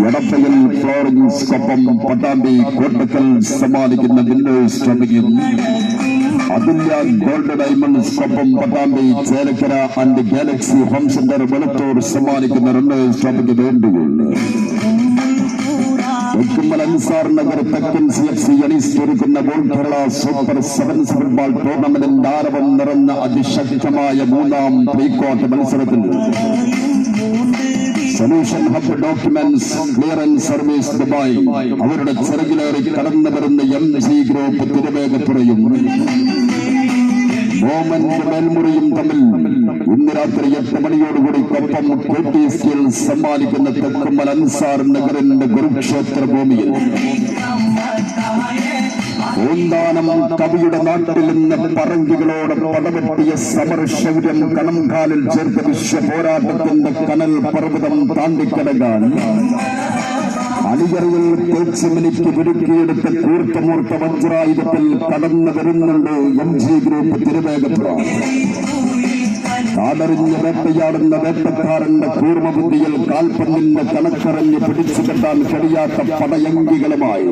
എടപ്പയിൽ ഫ്ലോറൻസിനൊപ്പം പട്ടാമ്പി കോട്ടക്കൽ സമ്മാനിക്കുന്ന വിന്നേഴ്സ് ട്രോഫിയും അതുല്യ ഗോൾഡ് ഡയമണ്ട്സിനൊപ്പം Pattambi Chelakkara and galaxy home centre Veluthur സമ്മാനിക്കുന്ന റണ്ണേഴ്സ് ട്രോഫിക്ക് വേണ്ടിയുള്ള അൻസാർ നഗർ തെക്കൻ CFC അണിയിച്ചൊരുക്കുന്ന goal Kerala super sevens football ടൂർണമെന്റിന്റെ ആരവം നിറഞ്ഞ അതിശക്തമായ മൂന്നാം പ്രീക്വാർട്ടർ മത്സരത്തിൽ solution hub documents clearance service Dubai അവരുടെ ചിറകിലേറി കടന്നു വരുന്ന MG ഗ്രൂപ്പ് തിരുവേഗപ്പുറയും മോമന്റ് മേൽമുറിയും തമ്മിൽ ഇന്ന് രാത്രി 8 മണിയോടുകൂടി കൊപ്പം KTCL സമ്മാനിക്കുന്ന തെക്കുമ്മൽ അൻസാർ നഗറിന്റെ കുരുക്ഷേത്ര ഭൂമിയിൽ പൂന്താനം കവിയുടെ നാട്ടിൽ നിന്ന് പറങ്കികളോട് പടവെട്ടിയ സമരശൗര്യം കണംകാലിൽ ചേർത്ത വിശ്വ പോരാട്ടത്തിന്റെ കനൽ പർവ്വതം താണ്ടിക്കടങ്ങാൻ അണിയറിയിൽ തേച്ചുമിനിക്ക് വിടുക്കിയെടുത്ത കൂർത്തമൂർത്ത വജ്രായുധത്തിൽ കടന്നു വരുന്നുണ്ട് MG ഗ്രൂപ്പ് തിരുവേഗപ്പുറ. കാടറിഞ്ഞ് വേട്ടയാടുന്ന വേട്ടക്കാരന്റെ കൂർമ്മബുദ്ധിയിൽ കാൽപ്പന്തിന്റെ കണക്കറിഞ്ഞ് പിടിച്ചു കെട്ടാൻ കഴിയാത്ത പടയങ്കികളുമായി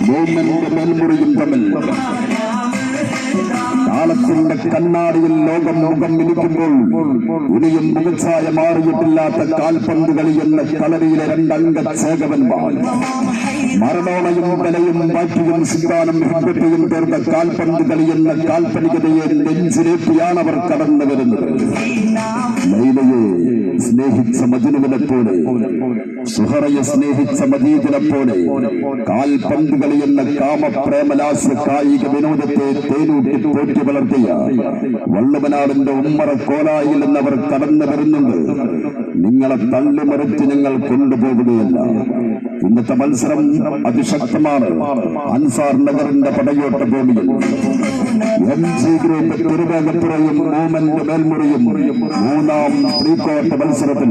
മൂന്നന്റെ മേൽമുറിയും തമ്മിൽ കാലത്തിന്റെ കണ്ണാടിയിൽ ലോകം മുഖം മിനിക്കുമ്പോൾ ഇനിയും മുഖച്ഛായ മാറിയിട്ടില്ലാത്ത കാൽപന്ത് കളി എന്ന കളരിയിലെ രണ്ടംഗ ചേകവന്മാർ മരണോണയും ബലയും ബാക്കിയും സിദ്ധാനം ഹിബറ്റയും തീർന്ന കാൽപന്ത് കളി എന്ന കാൽപ്പനികതയെ നെഞ്ചിലേറ്റിയാണ് അവർ കടന്നു വരുന്നത്. ലൈലയെ സ്നേഹിച്ച മജ്നുവിനെ പോലെ, സുഹറയെ സ്നേഹിച്ച മജീദിനെ പോലെ കാൽപന്ത് കളി എന്ന കാമപ്രേമലാസ്യ കായിക വിനോദത്തെ തേനൂട്ടി പോറ്റി വളർത്തിയ വള്ളുവനാടിന്റെ ഉമ്മറ കോലായിൽ എന്നവർ കടന്നു വരുന്നുണ്ട്. നിങ്ങളെ തള്ളിമറിച്ച് ഞങ്ങൾ കൊണ്ടുപോകുകയല്ല. ഇന്നത്തെ മത്സരം അതിശക്തമാണ്. അൻസാർ നഗറിന്റെ പടയോട്ട ഭൂമിയിൽ MG ഗ്രൂപ്പ് തിരുവേഗപ്പുറയും മോമന്റ് മേൽമുറിയും മൂന്നാം പ്രീക്വാർട്ടർ മത്സരത്തിൽ